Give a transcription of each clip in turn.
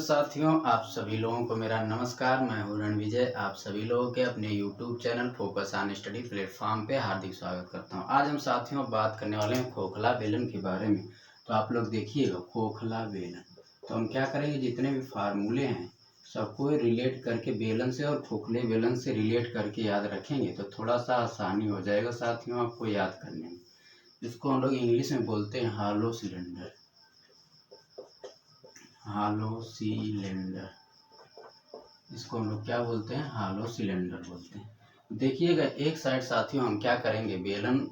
साथियों, आप सभी लोगों को मेरा नमस्कार। मैं हूं रणविजय। आप सभी लोगों के अपने YouTube channel focus on study platform पे हार्दिक स्वागत करता हूं। आज हम साथियों बात करने वाले हैं खोखला बेलन के बारे में। तो आप लोग देखिएगा, खोखला बेलन। तो हम क्या करेंगे, जितने भी फार्मूले हैं सबको रिलेट करके बेलन से और खोखले बेलन से रिलेट करके याद रखेंगे तो थोड़ा सा आसानी हो जाएगा साथियों आपको याद करने में। इसको हम लोग इंग्लिश में बोलते हैं हॉलो सिलेंडर। हॉलो सिलेंडर, इसको हम लोग क्या बोलते हैं, हॉलो सिलेंडर बोलते हैं। देखिएगा एक साइड साथियों हम क्या करेंगे, बेलन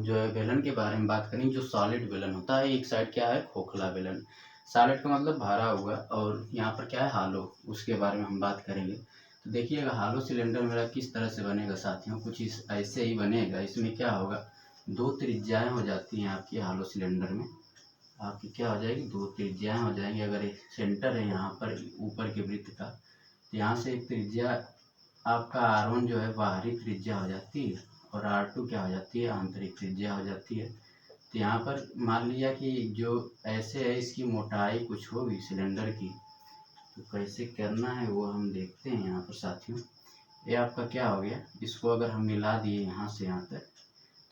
जो है बेलन के बारे में बात करेंगे। जो सॉलिड बेलन होता है, एक साइड क्या है, खोखला बेलन। सॉलिड का मतलब भरा हुआ, और यहाँ पर क्या है, हॉलो, उसके बारे में हम बात करेंगे। तो देखिएगा हॉलो सिलेंडर मेरा किस तरह से बनेगा साथियों, कुछ इस ऐसे ही बनेगा। इसमें क्या होगा, दो त्रिज्याएँ हो जाती हैं आपकी हॉलो सिलेंडर में। आपकी क्या हो जाएगी, दो त्रिज्याएँ हो जाएंगी। अगर एक सेंटर है यहाँ पर ऊपर के वृत्त का, तो यहाँ से एक त्रिज्या आपका R1 जो है बाहरी त्रिज्या हो जाती है, और R2 क्या हो जाती है, आंतरिक त्रिज्या हो जाती है। तो यहाँ पर मान लिया कि जो ऐसे है इसकी मोटाई कुछ होगी सिलेंडर की, तो कैसे करना है वो हम देखते हैं यहाँ पर साथियों। ये आपका क्या हो गया, इसको अगर हम मिला दिए यहाँ से यहाँ तक,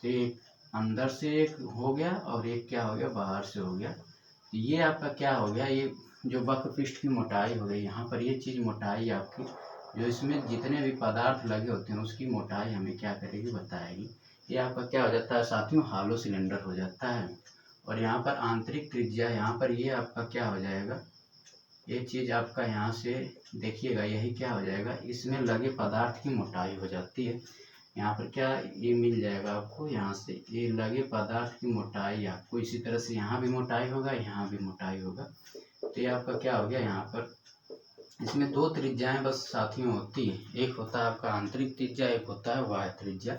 तो एक अंदर से एक हो गया और एक क्या हो गया, बाहर से हो गया। तो ये आपका क्या हो गया, ये जो वक्र पृष्ठ की मोटाई हो गई, यहाँ पर ये चीज़ मोटाई आपकी, जो इसमें जितने भी पदार्थ लगे होते हैं उसकी मोटाई हमें क्या करेगी, बताएगी। ये आपका क्या हो जाता है साथियों, हॉलो सिलेंडर हो जाता है। और यहाँ पर आंतरिक त्रिज्या, यहाँ पर ये आपका क्या हो जाएगा, ये चीज़ आपका यहाँ से देखिएगा, यही क्या हो जाएगा, इसमें लगे पदार्थ की मोटाई हो जाती है। यहाँ पर क्या ये मिल जाएगा आपको, यहाँ से ये लगे पदार्थ की मोटाई आपको इसी तरह से यहाँ भी मोटाई होगा, यहाँ भी मोटाई होगा। तो ये आपका क्या हो गया, यहाँ पर इसमें दो त्रिज्याएं बस साथियों होती है। एक होता है आपका आंतरिक त्रिज्या, एक होता है बाह्य त्रिज्या।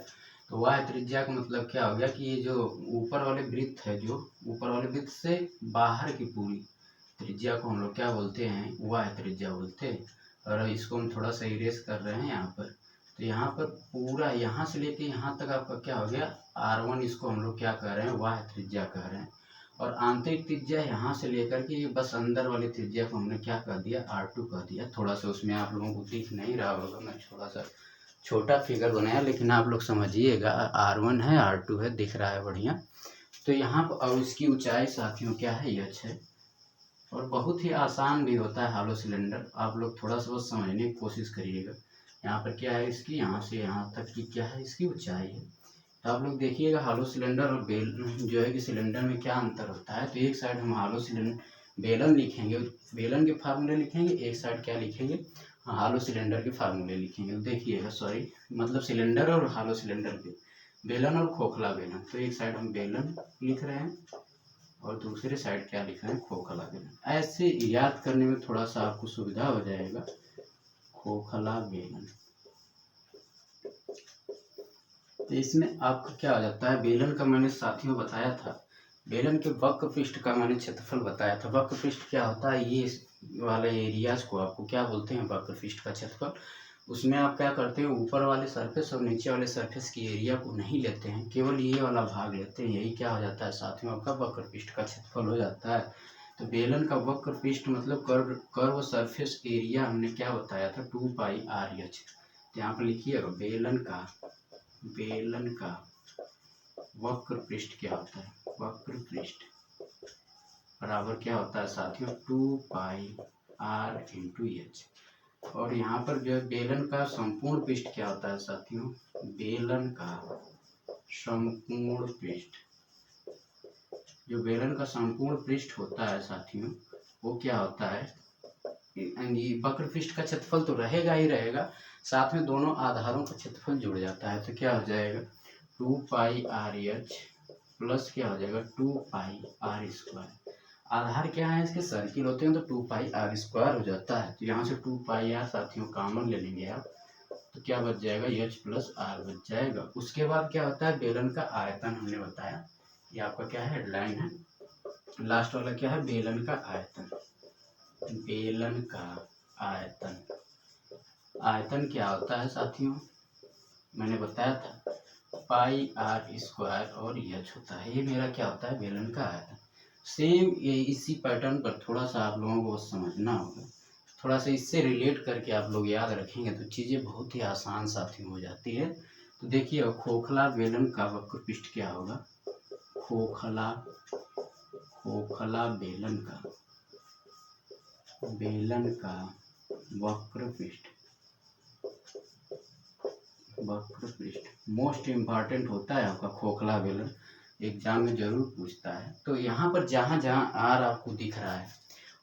तो बाह्य त्रिज्या का मतलब क्या हो गया कि ये जो ऊपर वाले वृत्त है, जो ऊपर वाले वृत्त से बाहर की पूरी त्रिज्या को हम लोग क्या बोलते हैं, बाह्य त्रिज्या बोलते हैं। और इसको हम थोड़ा सा इरेज कर रहे हैं यहाँ पर। तो यहाँ पर पूरा यहाँ से लेके यहाँ तक आपका क्या हो गया, R1, इसको हम लोग क्या कह रहे हैं, बाह्य त्रिज्या कह रहे हैं। और आंतरिक त्रिज्या यहाँ से लेकर के बस अंदर वाली त्रिज्या को हमने क्या कर दिया, R2 कह दिया। थोड़ा सा उसमें आप लोगों को दिख नहीं रहा होगा, मैं थोड़ा सा छोटा फिगर बनाया, लेकिन आप लोग समझिएगा, R1 है, R2 है, दिख रहा है बढ़िया। तो यहाँ पर और इसकी ऊंचाई साथियों क्या है, h है। और बहुत ही आसान भी होता है हॉलो सिलेंडर, आप लोग थोड़ा सा बस समझने की कोशिश करिएगा। यहाँ पर क्या है, इसकी यहाँ से यहाँ तक की क्या है, इसकी ऊंचाई है। तो आप लोग देखिएगा हॉलो सिलेंडर और जो है कि सिलेंडर में क्या अंतर होता है। तो एक साइड हम हॉलो सिलेंडर बेलन लिखेंगे, बेलन के फार्मूले लिखेंगे, एक साइड क्या लिखेंगे, हॉलो सिलेंडर के फार्मूले लिखेंगे। देखिएगा, सॉरी, मतलब सिलेंडर और हॉलो सिलेंडर के, बेलन और खोखला बेलन। तो एक साइड हम बेलन लिख रहे हैं और दूसरे साइड क्या लिख रहे हैं, खोखला बेलन। ऐसे याद करने में थोड़ा सा आपको सुविधा हो जाएगा, खोखला बेलन। तो इसमें आपका क्या हो जाता है, बेलन का मैंने साथियों बताया था, बेलन के वक्र पृष्ठ का मैंने क्षेत्रफल बताया था। वक्र पृष्ठ क्या होता है, ये वाले एरियाज को आपको क्या बोलते हैं, वक्र पृष्ठ का क्षेत्रफल। उसमें आप क्या करते हैं, ऊपर वाले सरफेस और नीचे वाले सरफेस की एरिया को नहीं लेते हैं, केवल ये वाला भाग लेते हैं। यही क्या हो जाता है साथियों, आपका वक्र पृष्ठ का क्षेत्रफल हो जाता है। तो बेलन का वक्र पृष्ठ मतलब कर्व सरफेस एरिया हमने क्या बताया था, 2πr/h। तो यहाँ पर लिखिएगा, बेलन का वक्र पृष्ठ क्या होता है, वक्र पृष्ठ बराबर क्या होता है साथियों, 2πr/h। और यहाँ पर जो है बेलन का संपूर्ण पृष्ठ क्या होता है साथियों, बेलन का संपूर्ण पृष्ठ, जो बेलन का संपूर्ण पृष्ठ होता है साथियों, वो क्या होता है, वक्र पृष्ठ का क्षेत्रफल तो रहेगा ही रहेगा, साथ में दोनों आधारों का क्षेत्रफल जुड़ जाता है। तो क्या हो जाएगा, 2πr/h प्लस क्या हो जाएगा, 2πr²। आधार क्या है इसके, सर्किल होते हैं, तो 2πr² हो जाता है। तो यहाँ से 2πr साथियों कॉमन ले लेंगे आप, तो क्या बच जाएगा, h + r बच जाएगा। उसके बाद क्या होता है, बेलन का आयतन हमने बताया, ये आपका क्या है, हेडलाइन है। लास्ट वाला क्या है, बेलन का आयतन। बेलन का आयतन, आयतन क्या होता है साथियों, मैंने बताया था πr² और h होता है। ये मेरा क्या होता है, बेलन का आयतन। सेम ये इसी पैटर्न पर थोड़ा सा आप लोगों को समझना होगा। थोड़ा सा इससे रिलेट करके आप लोग याद रखेंगे तो चीज़ें बहुत ही आसान साथियों हो जाती है। तो देखिए खोखला बेलन का वक्र पृष्ठ क्या होगा, खोखला बेलन का वक्र पृष्ठ मोस्ट इम्पॉर्टेंट होता है आपका खोखला बेलन, एग्जाम में जरूर पूछता है। तो यहाँ पर जहाँ जहाँ आर आपको दिख रहा है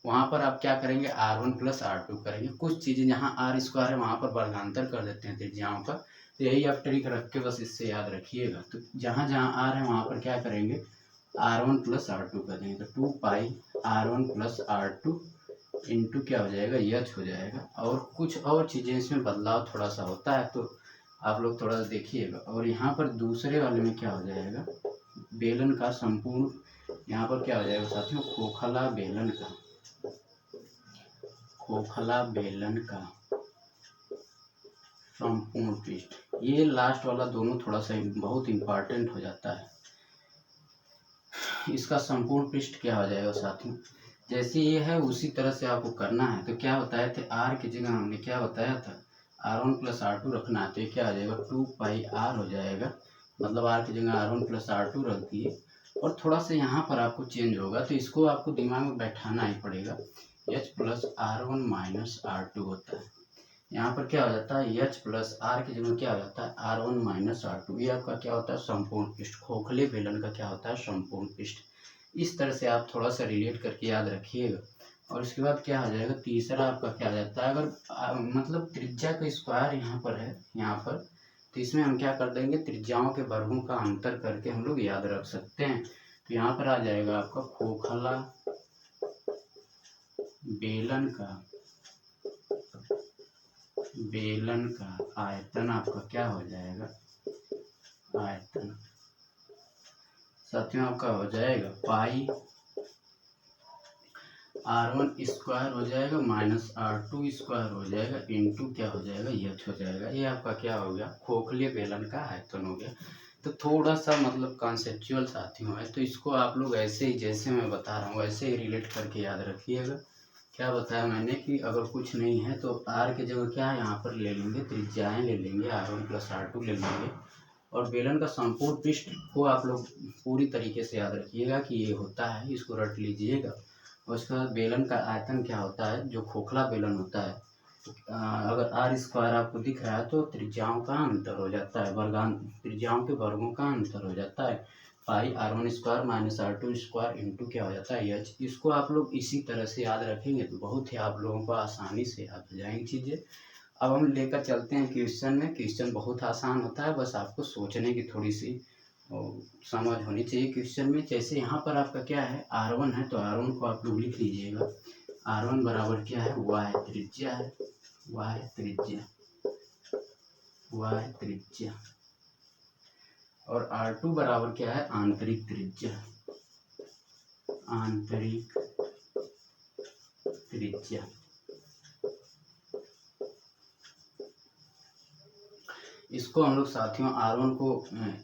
वहाँ पर आप क्या करेंगे, R1 + R2 करेंगे। कुछ चीज़ें जहाँ R स्क्वायर है वहाँ पर वर्गांतर कर देते हैं त्रिज्याओं का, तो यही आप ट्रिक रख के बस इससे याद रखिएगा। तो जहाँ जहाँ R है वहाँ पर क्या करेंगे, R1 + R2 कर देंगे। तो 2 पाई R1 + R2 इंटू क्या हो जाएगा, H हो जाएगा। और कुछ और चीज़ें इसमें बदलाव थोड़ा सा होता है तो आप लोग थोड़ा सा देखिएगा। और यहाँ पर दूसरे वाले में क्या हो जाएगा, बेलन का संपूर्ण, यहाँ पर क्या हो जाएगा साथियों, खोखला बेलन का संपूर्ण पृष्ठ। ये लास्ट वाला दोनों थोड़ा सा बहुत इम्पॉर्टेंट हो जाता है। इसका संपूर्ण पृष्ठ क्या हो जाएगा साथियों, जैसे ये है उसी तरह से आपको करना है। तो क्या बताया था, R की जगह हमने क्या बताया था, R1 + R2 रखना है। तो ये क्या हो जाएगा, 2 पाई R हो जाएगा, मतलब R की जगह R1 + R2 रख दिए। और थोड़ा सा यहाँ पर आपको चेंज होगा तो इसको आपको दिमाग में बैठाना ही पड़ेगा। H + R1 - R2 होता है। यहाँ पर क्या हो जाता है, H + R की जगह क्या हो जाता है, R1 - R2। ये आपका क्या होता है, संपूर्ण पृष्ठ। खोखले बेलन का क्या होता है, संपूर्ण पृष्ठ। इस तरह से आप थोड़ा सा रिलेट करके याद रखिएगा। और उसके बाद क्या हो जाएगा, तीसरा आपका क्या हो जाता है, अगर मतलब त्रिज्या का स्क्वायर यहाँ पर है, यहाँ पर, तो इसमें हम क्या कर देंगे, त्रिज्याओं के वर्गों का अंतर करके हम लोग याद रख सकते हैं। तो यहाँ पर आ जाएगा आपका खोखला बेलन का आयतन आपका क्या हो जाएगा, आयतन साथियों आपका हो जाएगा पाई R1² हो जाएगा -R2² हो जाएगा इंटू क्या हो जाएगा, H हो जाएगा। ये आपका क्या हो गया, खोखले बेलन का आयतन हो गया। तो थोड़ा सा मतलब कॉन्सेप्चुअल साथियों है, तो इसको आप लोग ऐसे ही जैसे मैं बता रहा हूँ वैसे ही रिलेट करके याद रखिएगा। क्या बताया मैंने कि अगर कुछ नहीं है तो R की जगह क्या है, यहाँ पर ले लेंगे त्रिज्याएँ ले लेंगे, R1 + R2 ले लेंगे। और बेलन का संपूर्ण पृष्ठ को आप लोग पूरी तरीके से याद रखिएगा कि ये होता है, इसको रट लीजिएगा। और उसके बाद बेलन का आयतन क्या होता है, जो खोखला बेलन होता है, अगर R² आपको दिख रहा है तो त्रिज्याओं का अंतर हो जाता है, त्रिज्याओं के वर्गों का अंतर हो जाता है। पाई R1² - R2² इंटू क्या हो जाता है, H। इसको आप लोग इसी तरह से याद रखेंगे तो बहुत ही आप लोगों को आसानी से याद हो जाएंगी चीज़ें। अब हम लेकर चलते हैं क्वेश्चन में। क्वेश्चन बहुत आसान होता है, बस आपको सोचने की थोड़ी सी समझ होनी चाहिए क्वेश्चन में। जैसे यहाँ पर आपका क्या है, R1 है तो R1 को आप लोग लिख लीजिएगा। R1 बराबर क्या है, Y त्रिज्या है, Y त्रिज्या। और R2 बराबर क्या है, आंतरिक त्रिज्या, इसको हम लोग साथियों R1 को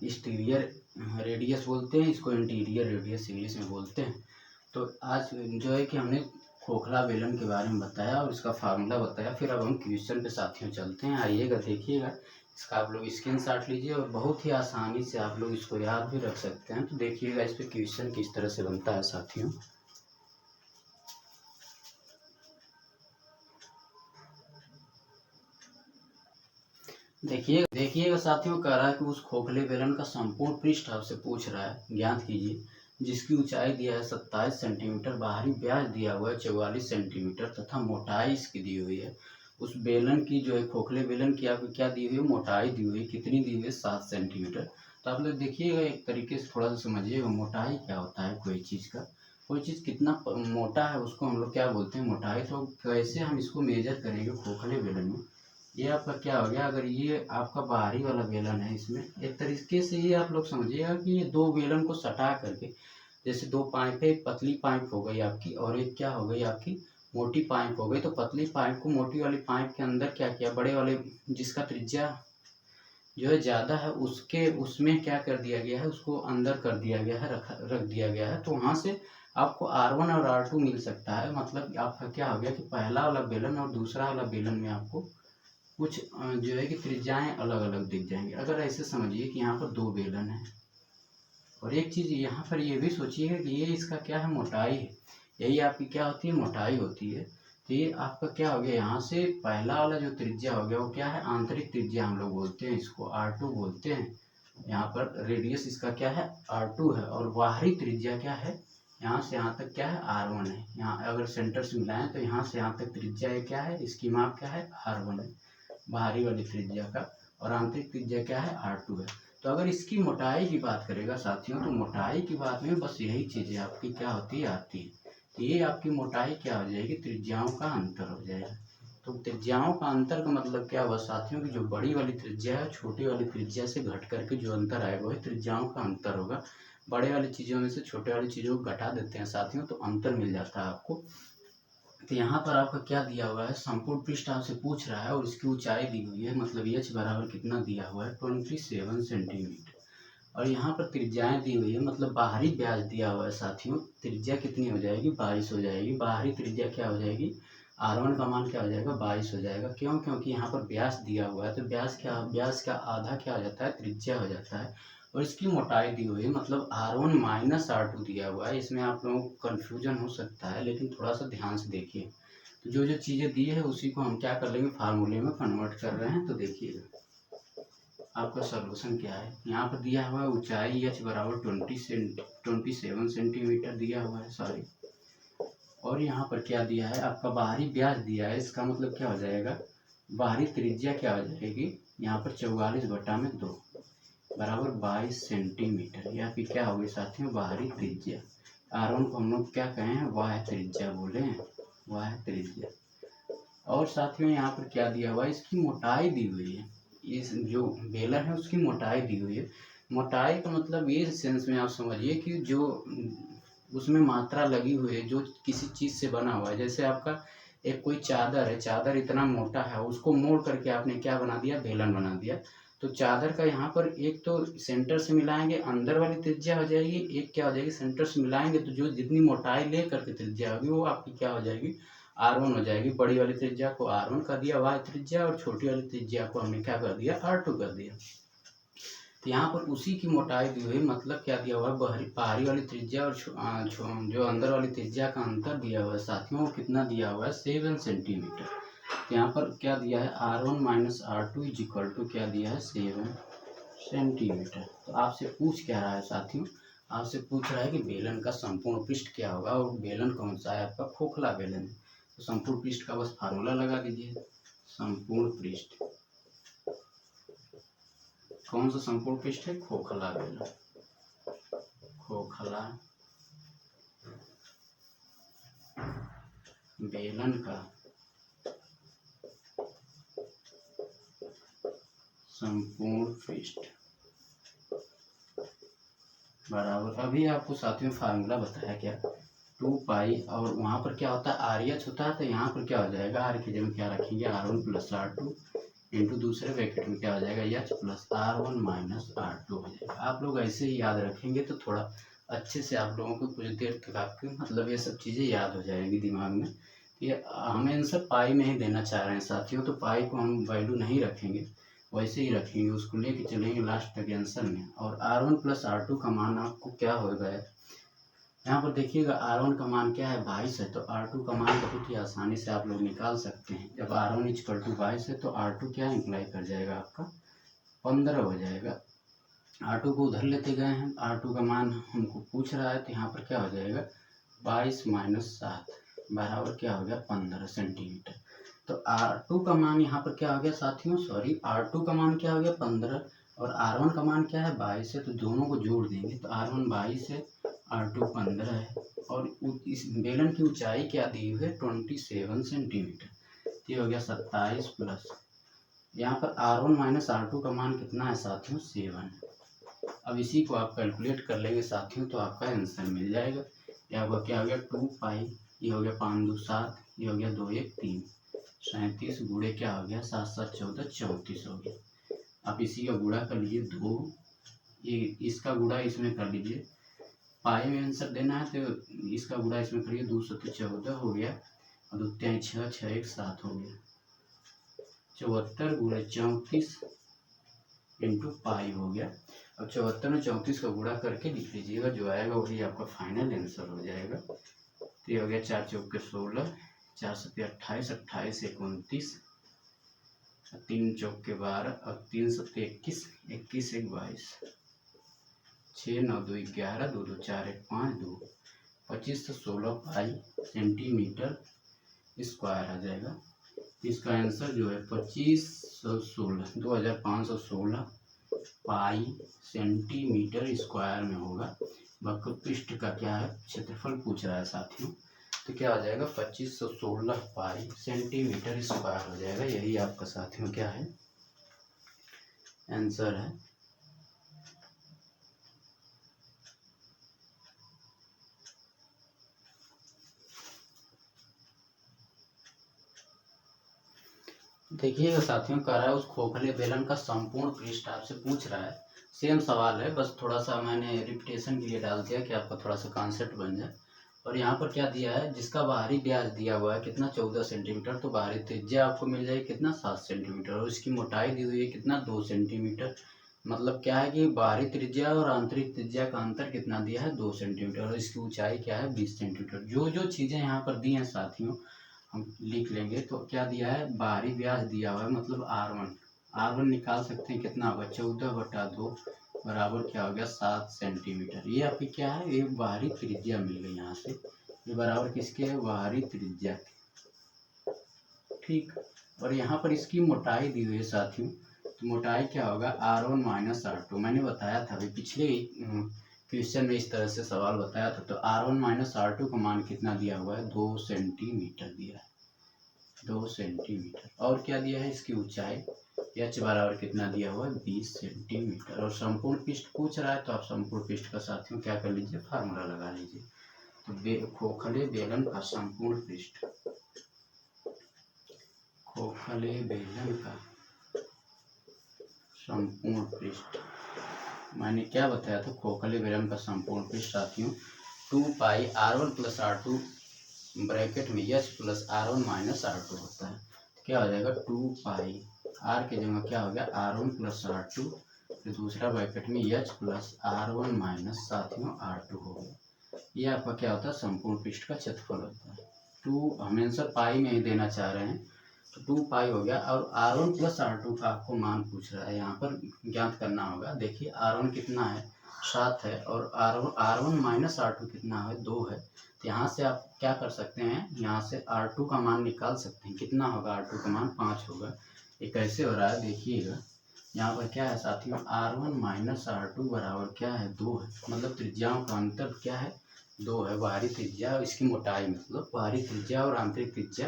एक्सटीरियर रेडियस बोलते हैं, इसको इंटीरियर रेडियस इंग्लिश में बोलते हैं। तो आज जो है कि हमने खोखला बेलन के बारे में बताया और इसका फार्मूला बताया। फिर अब हम क्वेश्चन पे साथियों चलते हैं, आइएगा देखिएगा। इसका आप लोग स्क्रीनशॉट लीजिए और बहुत ही आसानी से आप लोग इसको याद भी रख सकते हैं। तो देखिएगा इस पर क्वेश्चन किस तरह से बनता है साथियों। देखिएगा साथियों, कह रहा है कि उस खोखले बेलन का संपूर्ण पृष्ठ आपसे पूछ रहा है, ज्ञात कीजिए, जिसकी ऊंचाई दिया है 27 सेंटीमीटर, बाहरी व्यास दिया हुआ है 44 सेंटीमीटर तथा मोटाई इसकी दी हुई है। उस बेलन की जो है, खोखले बेलन की आपको क्या दी हुई है, मोटाई दी हुई है, कितनी दी हुई है, 7 सेंटीमीटर। तो आप लोग देखिएगा एक तरीके से थोड़ा सा समझिएगा, मोटाई क्या होता है कोई चीज़ का, कोई चीज़ कितना मोटा है उसको हम लोग क्या बोलते हैं, मोटाई। तो कैसे हम इसको मेजर करेंगे खोखले बेलन में, ये आपका क्या हो गया, अगर ये आपका बाहरी वाला बेलन है, इसमें एक तरीके से ये आप लोग समझिएगा कि ये दो बेलन को सटा करके, जैसे दो पाइप है, एक पतली पाइप हो गई आपकी और एक क्या हो गई आपकी मोटी पाइप हो गई। तो पतली पाइप को मोटी वाली पाइप के अंदर क्या किया, बड़े वाले जिसका त्रिज्या जो है ज़्यादा है उसमें क्या कर दिया गया है, उसको अंदर कर दिया गया है, रख दिया गया है। तो वहाँ से आपको R1 और R2 मिल सकता है, मतलब आपका क्या हो गया कि पहला वाला बेलन और दूसरा वाला बेलन में आपको कुछ जो है कि त्रिज्याएं अलग अलग दिख जाएंगे। अगर ऐसे समझिए कि यहाँ पर 2 बेलन है, और एक चीज़ यहाँ पर ये भी सोचिए कि ये इसका क्या है, मोटाई है, यही आपकी क्या होती है, मोटाई होती है। तो ये आपका क्या हो गया, यहाँ से पहला वाला जो त्रिज्या हो गया वो क्या है, आंतरिक त्रिज्या हम लोग बोलते हैं, इसको R2 बोलते हैं। यहाँ पर रेडियस इसका क्या है, R2 है, और बाहरी त्रिज्या क्या है, यहाँ से यहाँ तक क्या है, R1 है। यहाँ अगर सेंटर से मिलाएं तो यहाँ से यहाँ तक त्रिज्या क्या है, इसकी माप क्या है, R1 है बाहरी वाली त्रिज्या का, और आंतरिक त्रिज्या क्या है, R2 है। तो अगर इसकी मोटाई की बात करेगा साथियों, तो मोटाई की बात में बस यही चीज़ें आपकी क्या होती है, आती है। तो ये आपकी मोटाई क्या हो जाएगी, त्रिज्याओं का अंतर हो जाएगा। तो त्रिज्याओं का अंतर का मतलब क्या हुआ साथियों, की जो बड़ी वाली त्रिज्या है छोटी वाली त्रिज्या से घट करके जो अंतर आएगा वही त्रिज्याओं का अंतर होगा। बड़े वाली चीज़ों में से छोटे वाली चीज़ों को घटा देते हैं साथियों, तो अंतर मिल जाता है आपको। तो यहाँ पर आपका क्या दिया हुआ है, संपूर्ण पृष्ठ आपसे पूछ रहा है और इसकी ऊंचाई दी हुई है, मतलब h बराबर कितना दिया हुआ है, 27 सेंटीमीटर। और यहाँ पर त्रिज्याएं दी हुई है, मतलब बाहरी व्यास दिया हुआ है साथियों। त्रिज्या कितनी हो जाएगी, 22 हो जाएगी। बाहरी त्रिज्या क्या हो जाएगी, R1 का मान क्या हो जाएगा, 22 हो जाएगा। क्यों, क्योंकि यहाँ पर व्यास दिया हुआ है, तो व्यास का आधा क्या हो जाता है, त्रिज्या हो जाता है। और इसकी मोटाई दी हुई है, मतलब R1 माइनस R2 दिया हुआ है। इसमें आप लोगों को कन्फ्यूजन हो सकता है, लेकिन थोड़ा सा ध्यान से देखिए। तो जो जो चीज़ें दी है उसी को हम क्या कर लेंगे, फार्मूले में कन्वर्ट कर रहे हैं। तो देखिएगा आपका सॉल्यूशन क्या है। यहाँ पर दिया हुआ है ऊंचाई h बराबर 27 सेंटीमीटर दिया हुआ है, सॉरी। और यहाँ पर क्या दिया है, आपका बाहरी व्यास दिया है। इसका मतलब क्या हो जाएगा, बाहरी त्रिज्या क्या हो जाएगी, यहाँ पर 44/2 बराबर 22 सेंटीमीटर। यह आपकी क्या होगी साथियों, बाहरी त्रिज्या। R1 को हम लोग क्या कहें हैं, वाह त्रिज्या बोले हैं, वाह त्रिज्या। और साथियों यहाँ पर क्या दिया हुआ है, इसकी मोटाई दी हुई है। इस जो बेलन है उसकी मोटाई दी हुई है। मोटाई का मतलब ये सेंस में आप समझिए कि जो उसमें मात्रा लगी हुई है, जो किसी चीज़ से बना हुआ है। जैसे आपका एक कोई चादर है, चादर इतना मोटा है, उसको मोड़ करके आपने क्या बना दिया, बेलन बना दिया। तो चादर का यहाँ पर एक तो सेंटर से मिलाएंगे अंदर वाली त्रिज्या हो जाएगी, एक क्या हो जाएगी, सेंटर से मिलाएंगे तो जो जितनी मोटाई ले करके त्रिज्या होगी वो आपकी क्या हो जाएगी, R1 हो जाएगी। बड़ी वाली त्रिज्या को R1 कर दिया वाई त्रिज्या, और छोटी वाली त्रिज्या को हमने क्या कर दिया, R2 कर दिया। तो यहाँ पर उसी की मोटाई दी हुई, मतलब क्या दिया हुआ है, बाहरी वाली त्रिज्या और जो अंदर वाली त्रिज्या का अंतर दिया हुआ है साथियों, वो कितना दिया हुआ है, 7 सेंटीमीटर। तो यहाँ पर क्या दिया है, R1 minus R2 is equal to क्या दिया है, 7 सेंटीमीटर। तो आपसे पूछ क्या रहा है साथियों, आपसे पूछ रहा है कि बेलन का संपूर्ण पृष्ठ क्या होगा, और बेलन कौन सा है, आपका खोखला बेलन है। तो संपूर्ण पृष्ठ का बस फार्मूला लगा दीजिए। संपूर्ण पृष्ठ कौन सा संपूर्ण पृष्ठ है, खोखला बेलन, खोखला बेलन का संपूर्ण पृष्ठ बराबर, अभी आपको साथियों फार्मूला बताया क्या, 2 पाई, और वहाँ पर क्या होता है, RH होता है। तो यहाँ पर क्या हो जाएगा, R की जगह क्या रखेंगे, R1 प्लस R2 इंटू दूसरे ब्रैकेट में क्या हो जाएगा, H plus R1 minus R2 हो जाएगा। आप लोग ऐसे ही याद रखेंगे तो थोड़ा अच्छे से आप लोगों को कुछ देर तक आपके मतलब ये सब चीज़ें याद हो जाएंगी दिमाग में। ये हमें आंसर पाई में ही देना चाह रहे हैं साथियों, तो पाई को हम वैल्यू नहीं रखेंगे, वैसे ही रखेंगे, उसको लेके चलेंगे लास्ट तक आंसर में। और R1 प्लस R2 का मान आपको क्या होगा, यहाँ पर देखिएगा R1 का मान क्या है, 22 है। तो R2 का मान बहुत ही आसानी से आप लोग निकाल सकते हैं। जब R1 इक्वल टू 22 है तो R2 क्या इंप्लाई कर जाएगा, आपका 15 हो जाएगा। R2 को उधर लेते गए हैं, R2 का मान हमको पूछ रहा है, तो यहाँ पर क्या हो जाएगा, 22 माइनस 7 बराबर क्या हो गया, 15 सेंटीमीटर। तो R2 का मान यहाँ पर क्या हो गया साथियों, सॉरी, R2 का मान क्या हो गया, 15, और R1 का मान क्या है, 22 है। तो दोनों को जोड़ देंगे तो R1 22 है, R2 15 है, और इस बेलन की ऊंचाई क्या दी हुई है, 27 सेंटीमीटर। ये हो गया 27 प्लस, यहाँ पर R1 माइनस R2 का मान कितना है साथियों, 7। अब इसी को आप कैलकुलेट कर लेंगे साथियों, तो आपका आंसर मिल जाएगा। यह होगा क्या हो गया, 2 पाई, ये हो गया 5 2 7, ये हो गया 2 1 3, 37 गुणे क्या हो गया, 7 7 14 34 हो गया। आप इसी का गुणा कर लीजिए 2, ये इसका गुणा इसमें कर लीजिए, पाई में आंसर देना है तो इसका गुणा इसमें करिए, 214 हो गया और 2 3 6 6 1 7 हो गया। 74 गुणे 34 इंटू पाई हो गया। अब 74 में 34 का गुणा करके लिख लीजिएगा, जो आएगा वही आपका फाइनल आंसर हो जाएगा। तो ये हो गया 4 चौके 16, 4 सत्ते 28, 28 एक 29, 3 चौके 12 और 3 सत्ते 21, 21 एक 22, 6 9 2 11, 2 2 4 1 5, 2 25 से 16 पाई सेंटीमीटर स्क्वायर आ जाएगा। इसका आंसर जो है 2516 2516 पाई सेंटीमीटर स्क्वायर में होगा। वक्र पृष्ठ का क्या है क्षेत्रफल पूछ रहा है साथियों, तो क्या हो जाएगा 2516 पाई सेंटीमीटर स्क्वायर हो जाएगा। यही आपका साथियों क्या है आंसर है। देखिएगा साथियों, कह रहा है उस खोखले बेलन का संपूर्ण पृष्ठ आपसे पूछ रहा है। सेम सवाल है, बस थोड़ा सा मैंने रिपीटेशन के लिए डाल दिया कि आपका थोड़ा सा कॉन्सेप्ट बन जाए। और यहाँ पर क्या दिया है, जिसका बाहरी व्यास दिया हुआ है कितना 14 सेंटीमीटर, तो बाहरी त्रिज्या आपको मिल जाएगी कितना 7 सेंटीमीटर, और इसकी मोटाई दी हुई है कितना 2 सेंटीमीटर। मतलब क्या है कि बाहरी त्रिज्या और आंतरिक त्रिज्या का अंतर कितना दिया है 2 सेंटीमीटर, और इसकी ऊंचाई क्या है 20 सेंटीमीटर। जो जो चीज़ें यहाँ पर दी हैं साथियों हम लिख लेंगे। तो क्या दिया है, बाहरी व्यास दिया हुआ है मतलब R1 निकाल सकते हैं कितना होगा 14/2 बराबर क्या हो गया 7 सेंटीमीटर। ये आपकी क्या है, एक बाहरी त्रिज्या मिल गई यहाँ से, ये बराबर किसके है बाहरी त्रिज्या के, ठीक। और यहाँ पर इसकी मोटाई दी हुई है साथियों, तो मोटाई क्या होगा R1 - R2। मैंने बताया था अभी पिछले क्वेश्चन में इस तरह से सवाल बताया था। तो R1 - R2 का मान कितना दिया हुआ है 2 सेंटीमीटर दिया है, 2 सेंटीमीटर। और क्या दिया है इसकी ऊंचाई h बराबर कितना दिया हुआ है 20 सेंटीमीटर। और संपूर्ण पृष्ठ पूछ रहा है, तो आप संपूर्ण पृष्ठ का साथियों क्या कर लीजिए फार्मूला लगा लीजिए। तो खोखले बेलन का संपूर्ण पृष्ठ, खोखले बेलन का संपूर्ण पृष्ठ मैंने क्या बताया था, खोखले बेलन का संपूर्ण पृष्ठ साथियों 2 पाई R1 + R2 ब्रैकेट में h + R1 - R2 होता है। तो क्या हो जाएगा 2 पाई, R की जगह क्या हो गया R1 + R2, फिर दूसरा ब्रैकेट में h + R1 - साथियों R2 हो गया। ये आपका क्या होता है संपूर्ण पृष्ठ का क्षेत्रफल होता है। 2 हम आंसर पाई में ही देना चाह रहे हैं, तो 2 पाई हो गया। और R1 + R2 का आपको मान पूछ रहा है, यहाँ पर ज्ञात करना होगा। देखिए R1 कितना है 7 है, और R1 - R2 कितना है 2 है। तो यहाँ से आप क्या कर सकते हैं, यहाँ से R2 का मान निकाल सकते हैं। कितना होगा R2 का मान 5 होगा। ये कैसे हो रहा है देखिएगा, यहाँ पर क्या है साथियों R1 - R2 बराबर क्या है 2 है, मतलब त्रिज्याओं का अंतर क्या है 2 है। बाहरी त्रिज्या और इसकी मोटाई, मतलब बाहरी त्रिज्या और आंतरिक त्रिज्या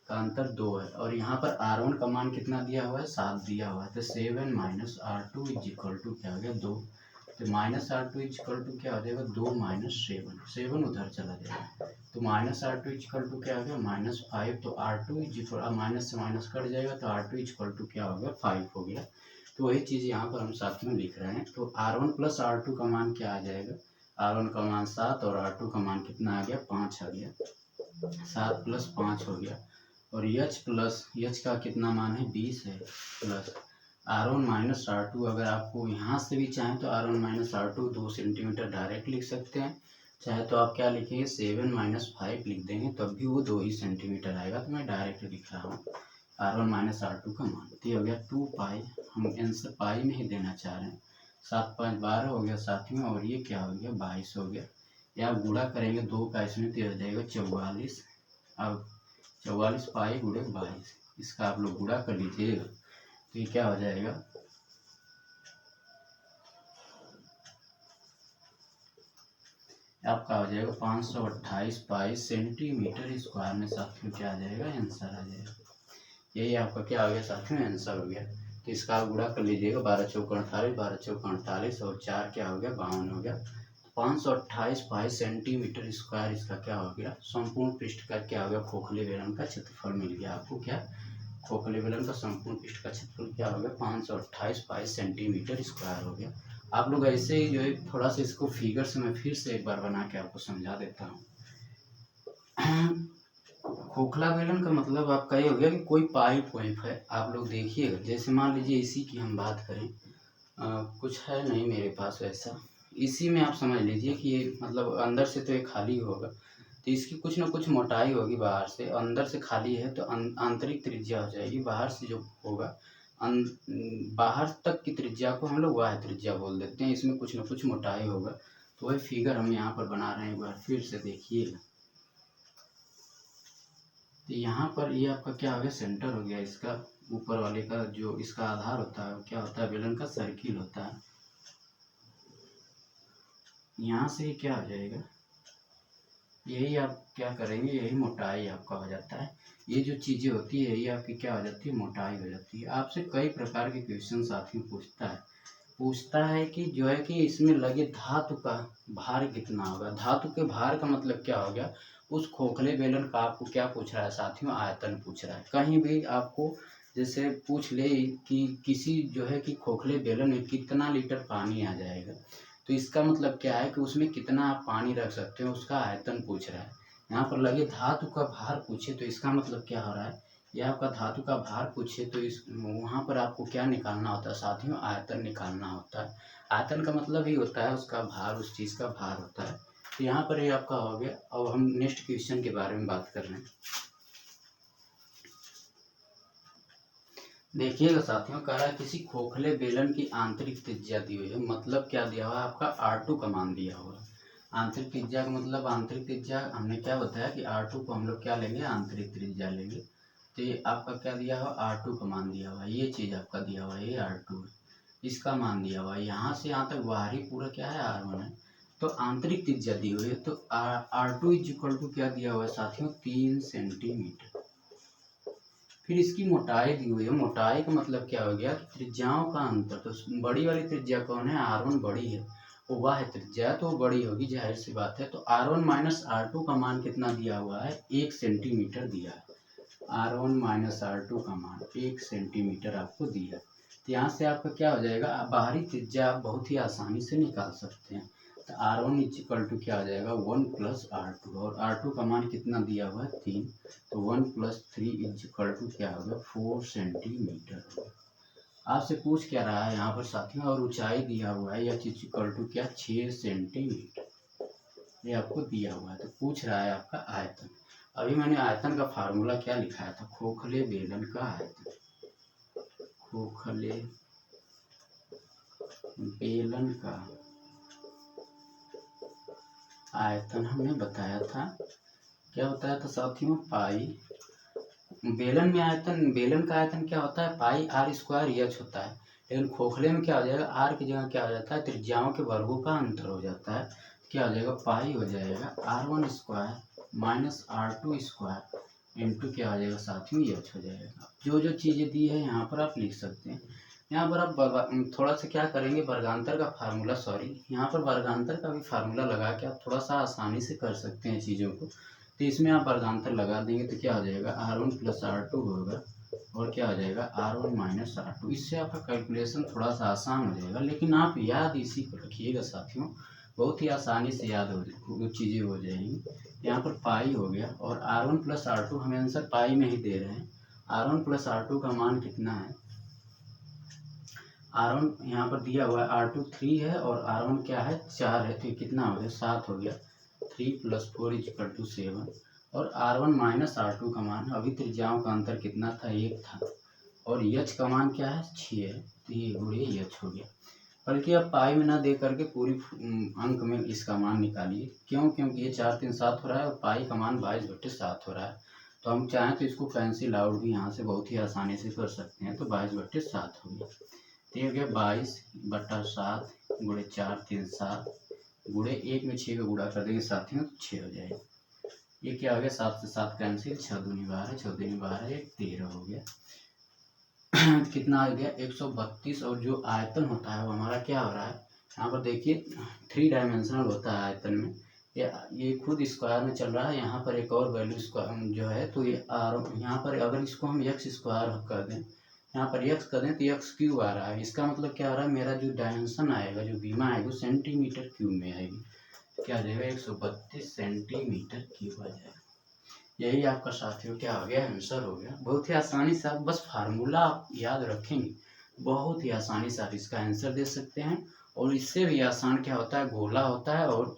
का अंतर 2 है। और यहाँ पर R1 का मान कितना दिया हुआ है 7 दिया हुआ है। तो 7 - R2 = क्या हो गया 2। तो -R2 क्या हो जाएगा 2 - 7, 7 उधर चला जाएगा। तो -R2 क्या हो गया -5। तो R2 माइनस से माइनस कट जाएगा, तो R2 क्या हो गया 5 हो गया। तो वही चीज़ यहाँ पर हम साथ में लिख रहे हैं। तो R1 + R2 का मान क्या आ जाएगा, R1 का मान 7 और R2 का मान कितना आ गया 5 आ गया। 7 + 5 हो गया। और h का कितना मान है 20 है, प्लस R1 - R2। अगर आपको यहाँ से भी चाहें तो R1 - R2 2 सेंटीमीटर डायरेक्ट लिख सकते हैं, चाहे तो आप क्या लिखेंगे 7 - 5 लिख देंगे, तब भी वो 2 ही सेंटीमीटर आएगा। तो मैं डायरेक्ट लिख रहा हूँ R1 - R2 का मान। तो ये हो गया 2 पाई, हम आंसर पाई में ही देना चाह रहे हैं। 7 5 12 हो गया साथियों, और ये क्या हो गया 22 हो गया। या आप गुणा करेंगे 2 का इसमें, तो हो जाएगा 44। अब 44 पाई गुणे 22, इसका आप लोग गुणा कर लीजिएगा, तो ये क्या हो जाएगा आपका हो जाएगा 528 पाई सेंटीमीटर स्क्वायर में साथियों क्या आ जाएगा आंसर आ जाएगा। यही आपका क्या हो गया साथियों आंसर हो गया। तो इसका आप गुणा कर लीजिएगा 12 चौक 48, 12 चौक 48 और 4 क्या हो गया 52 हो गया। 528 पाई सेंटीमीटर स्क्वायर इसका क्या हो गया संपूर्ण पृष्ठ का क्या हो गया खोखले बेलन का क्षेत्रफल मिल गया आपको। क्या खोखले बेलन का संपूर्ण पृष्ठ का क्षेत्रफल क्या हो गया 528 पाई सेंटीमीटर स्क्वायर हो गया। आप लोग ऐसे ही जो है थोड़ा सा इसको फिगर से मैं फिर से एक बार बना के आपको समझा देता हूँ। खोखला बेलन का मतलब आपका ये हो गया कि कोई पाइप वाइप है, आप लोग देखिएगा, जैसे मान लीजिए इसी की हम बात करें, कुछ है नहीं मेरे पास वैसा, इसी में आप समझ लीजिए कि ये मतलब अंदर से तो ये खाली होगा, तो इसकी कुछ ना कुछ मोटाई होगी बाहर से, अंदर से खाली है तो आंतरिक त्रिज्या हो जाएगी, बाहर से जो होगा बाहर तक की त्रिज्या को हम लोग वाह्य त्रिज्या बोल देते हैं, इसमें कुछ ना कुछ मोटाई होगा। तो वही फिगर हम यहाँ पर बना रहे हैं, एक बार फिर से देखिएगा। तो यहाँ पर ये आपका क्या हो गया, सेंटर हो गया इसका, ऊपर वाले का जो इसका आधार होता है क्या होता है, बेलन का सर्किल होता है। यहाँ से ही क्या हो जाएगा, यही आप क्या करेंगे, यही मोटाई आपका हो जाता है। ये जो चीज़ें होती है यही आपकी क्या हो जाती है, मोटाई हो जाती है। आपसे कई प्रकार के क्वेश्चन साथियों पूछता है कि जो है कि इसमें लगे धातु का भार कितना होगा। धातु के भार का मतलब क्या हो गया, उस खोखले बेलन का आपको क्या पूछ रहा है साथियों, आयतन पूछ रहा है। कहीं भी आपको जैसे पूछ ले कि किसी जो है कि खोखले बेलन में कितना लीटर पानी आ जाएगा, तो इसका मतलब क्या है कि उसमें कितना आप पानी रख सकते हो, उसका आयतन पूछ रहा है। यहाँ पर लगे धातु का भार पूछे तो इसका मतलब क्या हो रहा है, यह आपका धातु का भार पूछे तो इस वहाँ पर आपको क्या निकालना होता है साथियों, आयतन निकालना होता है। आयतन का मतलब ही होता है उसका भार, उस चीज़ का भार होता है। तो यहाँ पर ये आपका हो गया। अब हम नेक्स्ट क्वेश्चन के बारे में बात कर रहे हैं। देखिएगा साथियों, कह रहा है किसी खोखले बेलन की आंतरिक त्रिज्या दी हुई है, मतलब क्या दिया हुआ है, आपका R2 का मान दिया हुआ है। आंतरिक त्रिज्या का मतलब, आंतरिक त्रिज्या हमने क्या बताया कि R2 को हम लोग क्या लेंगे, आंतरिक त्रिज्या लेंगे। तो ये आपका क्या दिया हुआ, R2 का मान दिया हुआ है, ये चीज़ आपका दिया हुआ है, ये R2 है, इसका मान दिया हुआ है। यहाँ से यहाँ तक बाहरी पूरा क्या है, R1 है। तो आंतरिक त्रिज्या दी हुई है, तो R2 इज इक्वल टू क्या दिया हुआ है साथियों, 3 सेंटीमीटर। फिर इसकी मोटाई दी हुई है, मोटाई का मतलब क्या हो गया, त्रिज्याओं का अंतर। तो बड़ी वाली त्रिज्या कौन है, R1 बड़ी है, वो वाह्य त्रिज्या तो बड़ी होगी, जाहिर सी बात है। तो R1 माइनस R2 का मान कितना दिया हुआ है, 1 सेंटीमीटर दिया है। R1 माइनस R2 का मान 1 सेंटीमीटर आपको दिया। तो यहाँ से आपका क्या हो जाएगा, बाहरी त्रिज्या आप बहुत ही आसानी से निकाल सकते हैं। तो R1 इज इक्वल टू क्या हो जाएगा, 1 प्लस R2, और R2 का मान कितना दिया हुआ है, 3। तो 1 प्लस 3 इज इक्वल टू क्या होगा, 4 सेंटीमीटर होगा। आपसे पूछ क्या रहा है यहाँ पर साथियों, और ऊंचाई दिया हुआ है, यह इज इक्वल टू क्या, 6 सेंटीमीटर, ये आपको दिया हुआ है। तो पूछ रहा है आपका आयतन। अभी मैंने आयतन का फार्मूला क्या लिखाया था, खोखले बेलन का आयतन, खोखले बेलन का आयतन हमने बताया था, क्या बताया था साथियों, पाई। बेलन में आयतन, बेलन का आयतन क्या होता है, पाई R स्क्वायर H होता है। लेकिन खोखले में क्या हो जाएगा, R की जगह क्या हो जाता है, त्रिज्याओं के वर्गों का अंतर हो जाता है। क्या हो जाएगा, पाई हो जाएगा R1 square minus R2 square into क्या हो जाएगा साथियों, H हो जाएगा। जो जो चीज़ें दी है यहाँ पर आप लिख सकते हैं। यहाँ पर आप थोड़ा सा क्या करेंगे, वर्गांतर का फार्मूला, यहाँ पर वर्गांतर का भी फार्मूला लगा के आप थोड़ा सा आसानी से कर सकते हैं चीज़ों को। तो इसमें आप वर्गांतर लगा देंगे तो क्या हो जाएगा, R1 प्लस R2 होगा, और क्या हो जाएगा, R1 माइनस R2। इससे आपका कैलकुलेशन थोड़ा सा आसान हो जाएगा, लेकिन आप याद इसी को रखिएगा साथियों, बहुत ही आसानी से याद हो चीज़ें हो जाएंगी। यहाँ पर पाई हो गया, और R1 प्लस R2 हमें आंसर पाई में ही दे रहे हैं। R1 प्लस R2 का मान कितना है, R1 यहाँ पर दिया हुआ है, R2 3 है और R1 क्या है, 4 है, तो ये कितना हो गया, 7 हो गया। 3 प्लस 4 इज इक्वल टू 7। और R1 माइनस R2 का मान, अभी त्रिज्याओं का अंतर कितना था, 1 था, और H का मान क्या है, 6 है, तो ये गुणे H हो गया। बल्कि अब पाई में ना दे करके पूरी अंक में इसका मान निकालिए, क्यों, क्योंकि ये 4 3 7 हो रहा है और पाई का मान 22/7 हो रहा है। तो हम चाहें तो इसको कैंसिल आउट भी यहाँ से बहुत ही आसानी से कर सकते हैं। तो 22/7 हो गया। तो ये हो गया 22/7 गुणे 4 3 7 गुणे 1 में 6 का गुणा कर देंगे साथियों, 6 हो जाएगा। ये क्या हो गया, 7 से 7 कैंसिल, 6 दूनी 12, 6 दूनी 12, 13 हो गया। कितना आ गया, 132। और जो आयतन होता है वो हमारा क्या हो रहा है, यहाँ पर देखिए 3 डायमेंशनल होता है आयतन में, ये खुद स्क्वायर में चल रहा है। यहाँ पर एक और वैल्यू स्क्वायर जो है, तो ये आर, यहाँ पर अगर इसको हम x स्क्वायर कर दें यहाँ पर x कर दें तो x क्यूब आ रहा है। इसका मतलब क्या आ रहा है, मेरा जो डायमेंशन आएगा, जो बीमा आएगी वो सेंटीमीटर क्यूब में आएगी। क्या आ जाएगा, 132 सेंटीमीटर क्यूब आ जाएगा। यही आपका साथियों क्या हो गया, आंसर हो गया। बहुत ही आसानी से आप बस फार्मूला आप याद रखेंगे, बहुत ही आसानी से आप इसका आंसर दे सकते हैं। और इससे भी आसान क्या होता है, गोला होता है और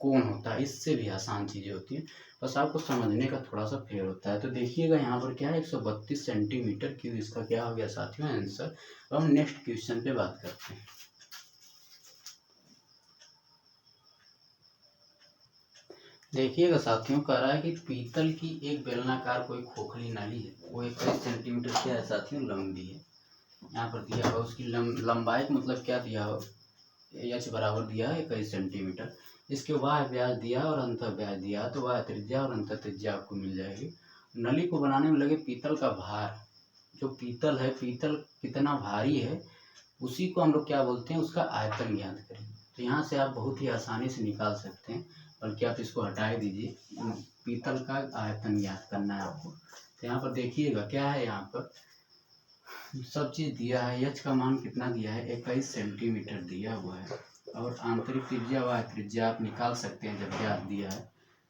कोण होता है, इससे भी आसान चीज़ें होती हैं, बस आपको समझने का थोड़ा सा फेर होता है। तो देखिएगा यहाँ पर क्या है, 132 सेंटीमीटर क्यूब इसका क्या हो गया साथियों, आंसर। तो हम नेक्स्ट क्वेश्चन पे बात करते हैं। देखिएगा साथियों, कह रहा है कि पीतल की एक बेलनाकार कोई खोखली नली है, वो 21 सेंटीमीटर क्या है साथियों, लंबी है। यहाँ पर दिया हुआ उसकी लंबाई मतलब क्या दिया हो, एच बराबर दिया है 21 सेंटीमीटर। इसके वाह व्यास दिया और अंत व्यास दिया, तो वाह त्रिज्या और अंत त्रिज्या आपको मिल जाएगी। नली को बनाने में लगे पीतल का भार, जो पीतल है, पीतल कितना भारी है, उसी को हम लोग क्या बोलते हैं, उसका आयतन ज्ञात करें। तो यहाँ से आप बहुत ही आसानी से निकाल सकते हैं, बल्कि आप इसको हटा ही दीजिए, पीतल का आयतन ज्ञात करना है आपको। तो यहाँ पर देखिएगा क्या है, यहाँ पर सब चीज़ दिया है। एच का मान कितना दिया है, 21 सेंटीमीटर दिया हुआ है। और आंतरिक त्रिज्या वाह त्रिज्या आप निकाल सकते हैं जब व्यास दिया है।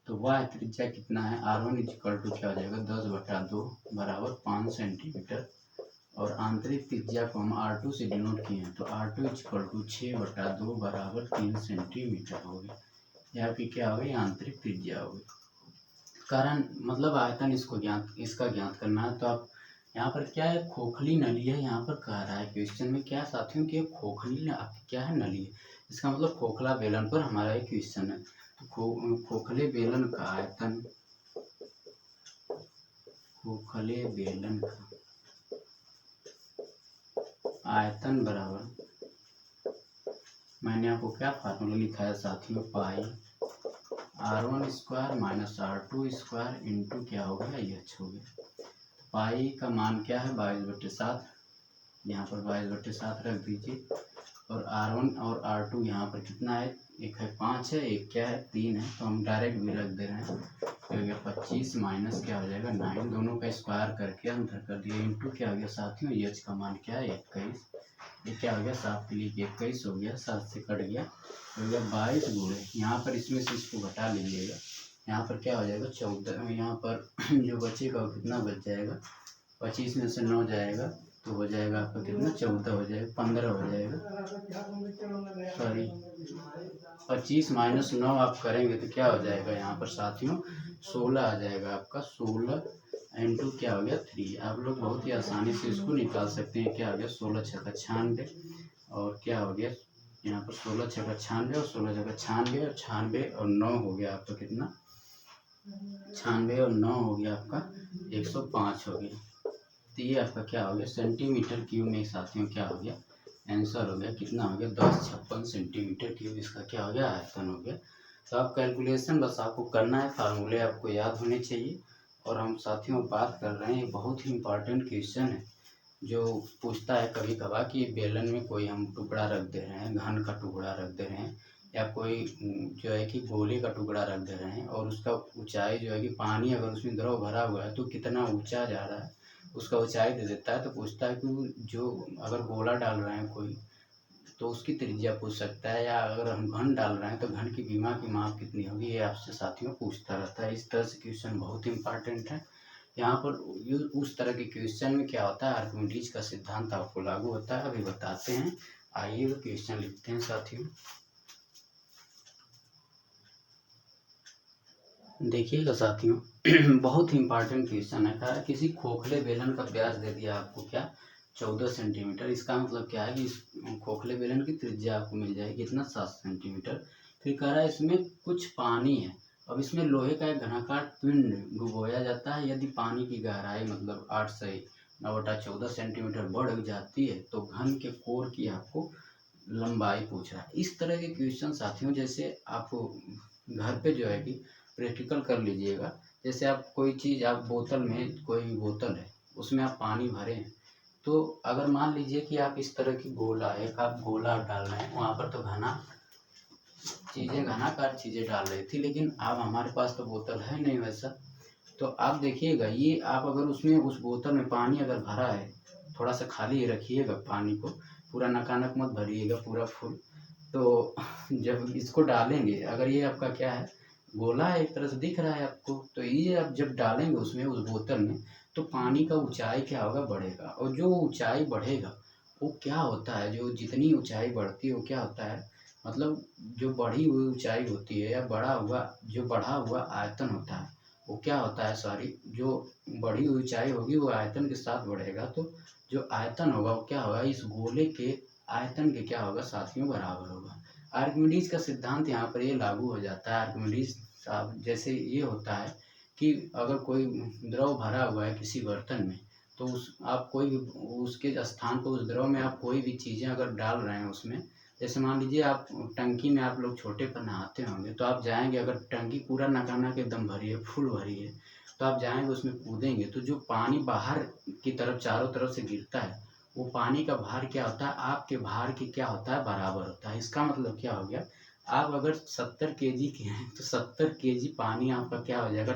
तो वाह त्रिज्या कितना है, R1 इक्वल टू क्या हो जाएगा, 10/2 बराबर 5 सेंटीमीटर। और आंतरिक त्रिज्या को हम R2 से डिनोट किए हैं, तो R2 इक्वल टू 6/2 बराबर 3 सेंटीमीटर हो गया। यहाँ की क्या हो गई, आंतरिक त्रिज्या हो गई। कारण मतलब आयतन इसका ज्ञात करना है। तो आप यहाँ पर क्या है, खोखली नली है, यहाँ पर कह रहा है क्वेश्चन में क्या साथियों की, खोखली क्या है, नली है। इसका मतलब खोखला बेलन पर हमारा एक क्वेश्चन है। तो खोखले बेलन का आयतन, खोखले बेलन का आयतन बराबर, मैंने आपको क्या फार्मूला लिखा है साथियों, पाई R1 square minus R2 square into क्या हो गया, एच हो गया। पाई का मान क्या है, 22/7, यहाँ पर 22/7 रख दीजिए। और R1 और R2 यहाँ पर कितना है, एक है 5 है, एक क्या है 3 है, तो हम डायरेक्ट भी रख दे रहे हैं। तो हो गया 25 माइनस क्या हो जाएगा 9, दोनों का स्क्वायर करके अंतर कर दिया, इंटू क्या हो गया साथियों, एच का मान क्या है 21। ये क्या हो गया, 7 के लिए 21 हो गया, 7 से कट गया, तो हो गया 22 गुणे, यहाँ पर इसमें से इसको घटा लीजिएगा, यहाँ पर क्या हो जाएगा 14, यहाँ पर जो बचेगा वो कितना बच जाएगा, 25 में से 9 जाएगा तो हो जाएगा आपका कितना, 14 हो जाएगा, 15 हो जाएगा, सॉरी 25 माइनस 9 आप करेंगे तो क्या हो जाएगा यहाँ पर साथियों, 16 आ जाएगा आपका, 16 इंटू क्या हो गया 3। आप लोग बहुत ही आसानी से इसको निकाल सकते हैं, क्या हो गया 16 छक्का 96, और क्या हो गया यहाँ पर 16 छक्का 96 और 16 छक्का 96 और 96 और 9 हो गया आपका कितना, 96 और 9 हो गया आपका 105 हो गया। तो ये आपका क्या हो गया, सेंटीमीटर क्यूब में साथियों क्या हो गया, आंसर हो गया, कितना हो गया 1056 सेंटीमीटर क्यूब, इसका क्या हो गया, आयतन हो गया। तो आप कैलकुलेशन बस आपको करना है, फार्मूले आपको याद होने चाहिए। और हम साथियों बात कर रहे हैं, बहुत ही इंपॉर्टेंट क्वेश्चन है, जो पूछता है कभी कभार कि बेलन में कोई हम टुकड़ा रख दे रहे हैं, घन का टुकड़ा रख दे रहे हैं, या कोई जो है कि गोले का टुकड़ा रख दे रहे हैं, और उसका ऊंचाई जो है कि पानी अगर उसमें द्रव भरा हुआ है तो कितना ऊंचा जा रहा है, उसका ऊंचाई दे देता है। तो पूछता है कि जो अगर गोला डाल रहे हैं कोई, तो उसकी त्रिज्या पूछ सकता है, या अगर हम घन डाल रहे हैं तो घन की विमा की माप कितनी होगी, ये आपसे साथियों पूछता रहता है। इस तरह से क्वेश्चन बहुत इंपॉर्टेंट है। यहाँ पर उस तरह के क्वेश्चन में क्या होता है, आर्किमिडीज का सिद्धांत आपको लागू होता है, अभी बताते हैं। आइए वो क्वेश्चन लिखते हैं साथियों। देखिएगा साथियों बहुत ही इंपॉर्टेंट क्वेश्चन है। कहा किसी खोखले बेलन का व्यास दे दिया आपको क्या, 14 सेंटीमीटर। इसका मतलब क्या है कि इस खोखले बेलन की त्रिज्या आपको मिल जाएगी कितना, 7 सेंटीमीटर। फिर कह रहा है इसमें कुछ पानी है। अब इसमें लोहे का एक घनाकार पिंड डुबोया जाता है, यदि पानी की गहराई मतलब 8 से 9/14 सेंटीमीटर बढ़ जाती है तो घन के कोर की आपको लंबाई पूछ रहा है। इस तरह के क्वेश्चन साथियों, जैसे आप घर पे जो है कि प्रैक्टिकल कर लीजिएगा। जैसे आप कोई चीज़, आप बोतल में, कोई बोतल है उसमें आप पानी भरे हैं, तो अगर मान लीजिए कि आप इस तरह की गोला, एक आप गोला डाल रहे हैं, वहाँ पर तो घनाकार चीज़ें डाल रही थी, लेकिन अब हमारे पास तो बोतल है नहीं वैसा। तो आप देखिएगा, ये आप अगर उसमें उस बोतल में पानी अगर भरा है, थोड़ा सा खाली रखिएगा, पानी को पूरा नकानक मत भरिएगा पूरा फुल। तो जब इसको डालेंगे, अगर ये आपका क्या है गोला है, एक तरह से दिख रहा है आपको, तो ये आप जब डालेंगे उसमें उस बोतल में, तो पानी का ऊंचाई क्या होगा बढ़ेगा। और जो ऊंचाई बढ़ेगा वो क्या होता है, जो जितनी ऊंचाई बढ़ती है वो क्या होता है, मतलब जो बढ़ी हुई ऊंचाई होती है या बढ़ा हुआ आयतन होता है वो क्या होता है, सॉरी, जो बढ़ी हुई ऊंचाई होगी वो आयतन के साथ बढ़ेगा। तो जो आयतन होगा वो क्या होगा, इस गोले के आयतन के क्या होगा साथियों बराबर होगा। आर्किमिडीज का सिद्धांत यहाँ पर ये लागू हो जाता है। आर्किमिडीज साहब जैसे ये होता है कि अगर कोई द्रव भरा हुआ है किसी बर्तन में, तो उस आप कोई भी उसके स्थान पर उस द्रव में आप कोई भी चीज़ें अगर डाल रहे हैं उसमें, जैसे मान लीजिए आप टंकी में आप लोग छोटे पर नहाते होंगे, तो आप जाएंगे, अगर टंकी पूरा नकाना के एकदम भरी है, फुल भरी है, तो आप जाएंगे उसमें कूदेंगे, तो जो पानी बाहर की तरफ चारों तरफ से गिरता है वो पानी का भार क्या होता है, आपके भार के क्या होता है बराबर होता है। इसका मतलब क्या हो गया, आप अगर 70 केजी के हैं तो 70 केजी पानी आपका क्या हो जाएगा,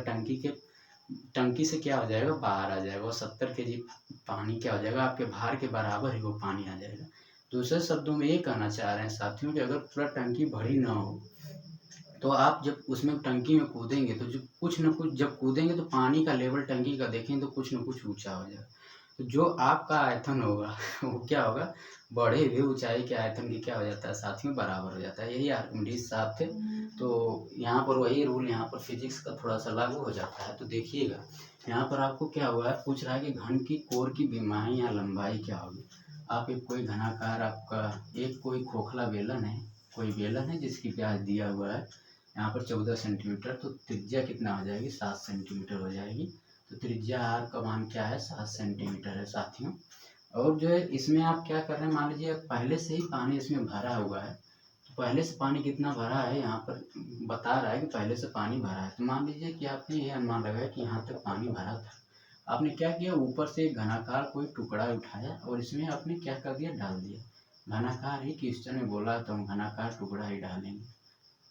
टंकी से क्या हो जाएगा बाहर आ जाएगा, और 70 केजी पानी क्या हो जाएगा आपके भार के बराबर ही वो पानी आ जाएगा। दूसरे शब्दों में ये कहना चाह रहे हैं साथियों कि अगर पूरा टंकी भरी ना हो, तो आप जब उसमें टंकी में कूदेंगे तो जो कुछ न कुछ जब कूदेंगे तो पानी का लेवल टंकी का देखेंगे तो कुछ न कुछ ऊंचा हो जाएगा। तो जो आपका आयतन होगा वो क्या होगा, बढ़े हुए ऊंचाई के आयतन की क्या हो जाता है साथियों बराबर हो जाता है। यही आर्किमिडीज साहब थे। तो यहाँ पर वही रूल यहाँ पर फिजिक्स का थोड़ा सा लागू हो जाता है। तो देखिएगा यहाँ पर आपको क्या हुआ है, पूछ रहा है कि घन की कोर की विमाएँ या लंबाई क्या होगी। आप एक कोई घनाकार आपका एक कोई खोखला बेलन है, कोई बेलन है जिसकी व्यास दिया हुआ है यहाँ पर 14 सेंटीमीटर, तो त्रिज्या कितना हो जाएगी 7 सेंटीमीटर हो जाएगी। तो त्रिज्या आर का मान क्या है 7 सेंटीमीटर है साथियों। और जो है इसमें आप क्या कर रहे हैं, मान लीजिए पहले से ही पानी इसमें भरा हुआ है, तो पहले से पानी कितना भरा है यहाँ पर बता रहा है कि पहले से पानी भरा है। तो मान लीजिए कि आपने ये अनुमान लगाया कि यहाँ तक पानी भरा था, आपने क्या किया ऊपर से एक घनाकार कोई टुकड़ा उठाया और इसमें आपने क्या कर दिया डाल दिया। घनाकार ही क्वेश्चन में बोला तो हम घनाकार टुकड़ा ही डालेंगे,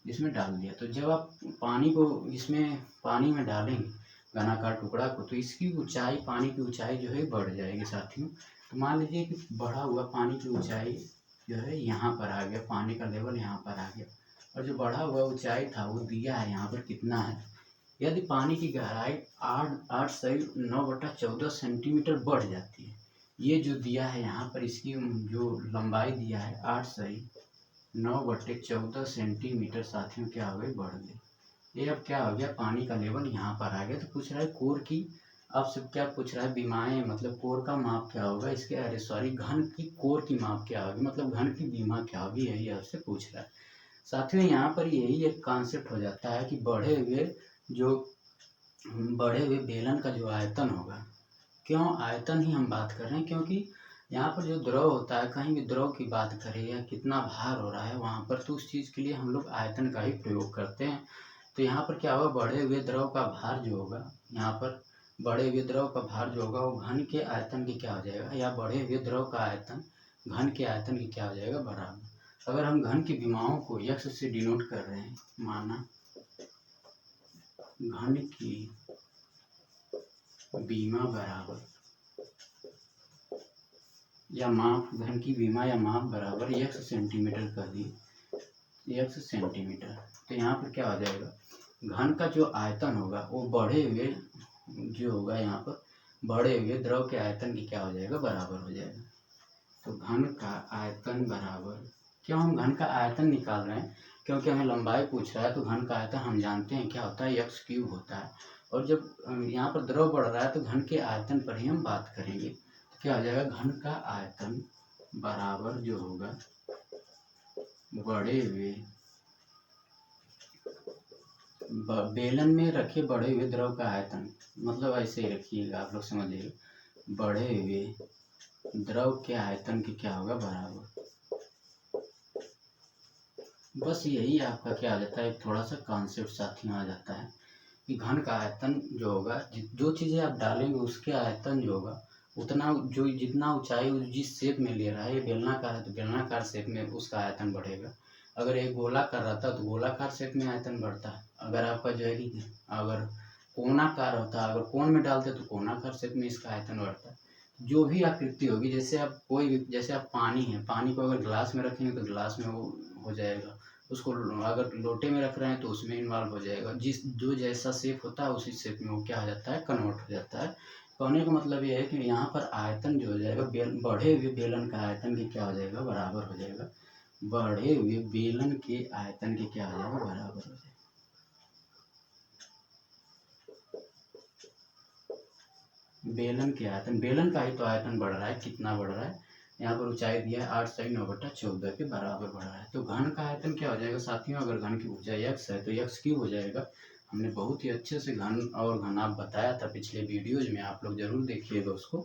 इसमें डाल दिया। तो जब आप पानी को इसमें पानी में डालेंगे घनाकार टुकड़ा को, तो इसकी ऊंचाई पानी की ऊंचाई जो है बढ़ जाएगी साथियों। तो मान लीजिए कि बढ़ा हुआ पानी की ऊंचाई जो है यहाँ पर आ गया, पानी का लेवल यहाँ पर आ गया, और जो बढ़ा हुआ ऊंचाई था वो दिया है यहाँ पर कितना है। यदि पानी की गहराई 9/14 सेंटीमीटर बढ़ जाती है, ये जो दिया है यहाँ पर इसकी जो लंबाई दिया है 8/9/14 सेंटीमीटर साथियों क्या हो गई बढ़ गई। ये अब क्या हो गया, पानी का लेवल यहाँ पर आ गया। तो पूछ रहा है कोर की, आपसे क्या पूछ रहा है विमाएँ, मतलब कोर का माप क्या होगा इसके, अरे सॉरी घन की कोर की माप क्या होगी, मतलब घन की विमा क्या होगी, यही आपसे पूछ रहा है साथियों। यहाँ पर यही एक कॉन्सेप्ट हो जाता है कि बढ़े हुए बेलन का जो आयतन होगा, क्यों आयतन ही हम बात कर रहे हैं, क्योंकि यहाँ पर जो द्रव होता है, कहीं भी द्रव की बात करें या कितना भार हो रहा है वहाँ पर, तो उस चीज़ के लिए हम लोग आयतन का ही प्रयोग करते हैं। तो यहाँ पर क्या होगा, बढ़े हुए द्रव का भार जो होगा, यहाँ पर बढ़े हुए द्रव का भार जो होगा वो घन के आयतन की क्या हो जाएगा, या बढ़े हुए द्रव का आयतन घन के आयतन की क्या हो जाएगा बराबर। अगर हम घन की विमाओं को यक्ष से डिनोट कर रहे हैं, माना घन की बीमा बराबर या माप, घन की बीमा या माप बराबर x सेंटीमीटर कर दिए, x सेंटीमीटर। तो यहाँ पर क्या हो जाएगा, घन का जो आयतन होगा वो बढ़े हुए जो होगा यहाँ पर बढ़े हुए द्रव के आयतन की क्या हो जाएगा बराबर हो जाएगा। तो घन का आयतन बराबर, क्यों हम घन का आयतन निकाल रहे हैं, क्योंकि हमें लंबाई पूछ रहा है। तो घन का आयतन हम जानते हैं क्या होता है, x क्यूब होता है। और जब यहाँ पर द्रव बढ़ रहा है तो घन के आयतन पर ही हम बात करेंगे। तो क्या हो जाएगा, घन का आयतन बराबर जो होगा बढ़े हुए बेलन में रखे बढ़े हुए द्रव का आयतन, मतलब ऐसे ही रखिएगा आप लोग समझिएगा, बढ़े हुए द्रव के आयतन के क्या होगा बराबर। बस यही आपका क्या आ जाता है, थोड़ा सा कॉन्सेप्ट साथियों आ जाता है कि घन का आयतन जो होगा, जो चीज़ें आप डालेंगे उसके आयतन जो होगा उतना, जो जितना ऊंचाई जिस शेप में ले रहा है, ये बेलनाकार है तो बेलनाकार शेप में उसका आयतन बढ़ेगा। अगर एक गोलाकार रहता तो गोलाकार शेप में आयतन बढ़ता है। अगर आपका जो है कि अगर कोनाकार होता, अगर कोन में डालते तो कोनाकार शेप में इसका आयतन बढ़ता है। जो भी आकृति होगी, जैसे आप कोई भी, जैसे आप पानी है, पानी को अगर ग्लास में रखेंगे तो ग्लास में वो हो जाएगा, उसको अगर लोटे में रख रहे हैं तो उसमें इन्वॉल्व हो जाएगा। जिस जो जैसा शेप होता है उसी शेप में वो क्या हो जाता है, कन्वर्ट हो जाता है। कहने का मतलब ये है कि यहाँ पर आयतन जो हो जाएगा, बढ़े हुए बेलन का आयतन के क्या हो जाएगा, बराबर हो जाएगा। बढ़े हुए बेलन के आयतन के क्या हो जाएगा, बराबर हो जाएगा। बेलन के आयतन, बेलन का ही तो आयतन बढ़ रहा है, कितना बढ़ रहा है, यहाँ पर ऊंचाई दिया है 8/9/14 के बराबर बढ़ रहा है। तो घन का आयतन क्या हो जाएगा साथियों, अगर घन की भुजा x है तो x क्यूब हो जाएगा। हमने बहुत ही अच्छे से घन और घनाभ बताया था पिछले वीडियोज में, आप लोग जरूर देखिएगा उसको।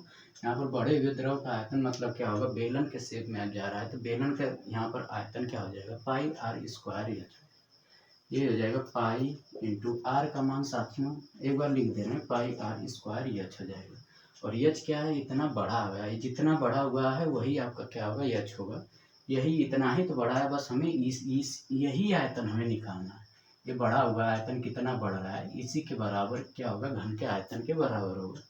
यहाँ पर बढ़े हुए द्रव का आयतन मतलब क्या होगा, बेलन के शेप में आप जा रहा है तो बेलन का यहाँ पर आयतन क्या हो जाएगा, πr², ये हो जाएगा पाई इंटू आर का मान साथियों एक बार लिख दे रहे हैं, πr² h हो जाएगा। और h क्या है, इतना बड़ा हुआ है, जितना बड़ा हुआ है वही आपका क्या होगा, h होगा। यही इतना ही तो बड़ा है, बस हमें इस यही आयतन हमें निकालना है। ये बड़ा हुआ आयतन कितना बढ़ रहा है, इसी के बराबर क्या होगा, घन के आयतन के बराबर होगा।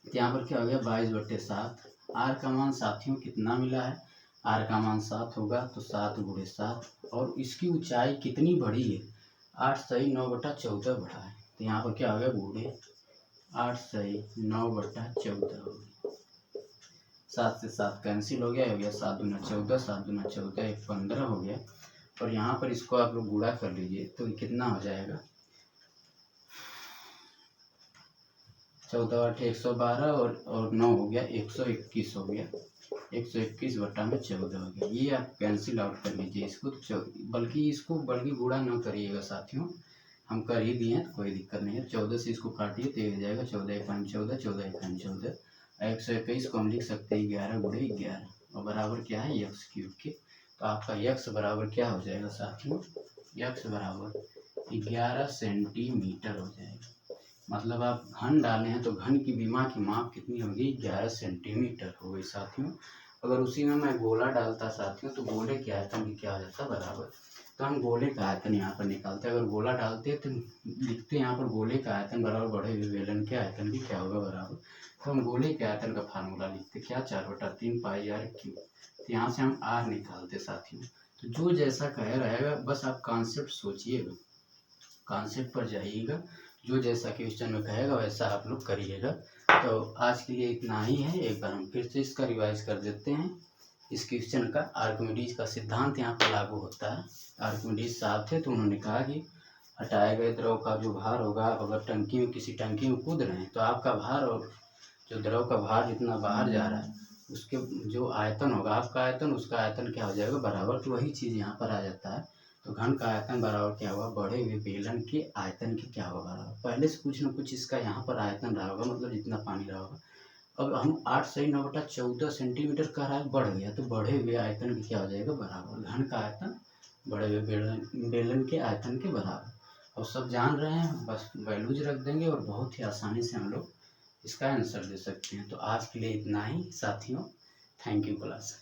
तो यहाँ पर क्या हो गया, 22/7। आर का मान साथियों कितना मिला है, आर का मान 7 होगा, तो 7 × 7। और इसकी ऊंचाई कितनी बढ़ी है, 8/9/14 बढ़ा है। तो यहाँ पर क्या हो गया, गुणे 8/9/14 हो गया। 7 से 7 कैंसिल हो गया 7 × 14, 7 × 14 15 हो गया। और यहाँ पर इसको आप लोग गुणा कर लीजिए तो कितना हो जाएगा, 14 × 8 112 और 9 हो गया 121 हो गया, 121/14 हो गया। ये आप कैंसिल आउट कर लीजिए इसको, तो बल्कि गुणा ना करिएगा साथियों, हम कर ही दिए हैं तो कोई दिक्कत नहीं है। 14 से इसको काटिए तो हो जाएगा 14 × 1 14, 14 × 1 14, 121 को हम लिख सकते हैं 11 × 11 और बराबर क्या है, x³ के। तो आपका x बराबर क्या हो जाएगा साथियों, x बराबर 11 सेंटीमीटर हो जाएगा। मतलब आप घन डाले हैं तो घन की विमा की माप कितनी होगी, 11 सेंटीमीटर हो गई साथियों। अगर उसी में मैं गोला डालता साथियों तो गोले के आयतन की क्या हो जाता बराबर। तो हम गोले का आयतन यहाँ पर निकालते हैं, अगर गोला डालते तो लिखते यहाँ पर गोले का आयतन बराबर बढ़े हुए बेलन के आयतन की क्या होगा बराबर। तो हम गोले के आयतन का फार्मूला लिखते क्या, 4/3 πr³। तो यहाँ से हम r निकालते साथियों। तो जो जैसा कहे रहेगा बस आप कॉन्सेप्ट सोचिएगा, कॉन्सेप्ट पर जाइएगा, जो जैसा क्वेश्चन में कहेगा वैसा आप लोग करिएगा। तो आज के लिए इतना ही है, एक बार हम फिर से इसका रिवाइज कर देते हैं। इस क्वेश्चन का आर्किमिडीज का सिद्धांत यहाँ पर लागू होता है। आर्किमिडीज साहब थे तो उन्होंने कहा कि हटाए गए द्रव का जो भार होगा, अगर टंकी में किसी टंकी में कूद रहे हैं तो आपका भार और जो द्रव का भार जितना बाहर जा रहा है उसके जो आयतन होगा, आपका आयतन उसका आयतन क्या हो जाएगा बराबर। तो वही चीज़ यहाँ पर आ जाता है। तो घन का आयतन बराबर क्या होगा, बढ़े हुए बेलन के आयतन की क्या होगा बराबर। पहले से कुछ न कुछ इसका यहाँ पर आयतन रहा होगा, मतलब जितना पानी रहा होगा। अब हम 8/9/14 सेंटीमीटर कह रहा है, बढ़ गया तो बढ़े हुए आयतन की क्या हो जाएगा बराबर। घन का आयतन बढ़े हुए बेलन के आयतन के बराबर। और सब जान रहे हैं, बस वैल्यूज रख देंगे और बहुत ही आसानी से हम लोग इसका आंसर दे सकते हैं। तो आज के लिए इतना ही साथियों, थैंक यू क्लास।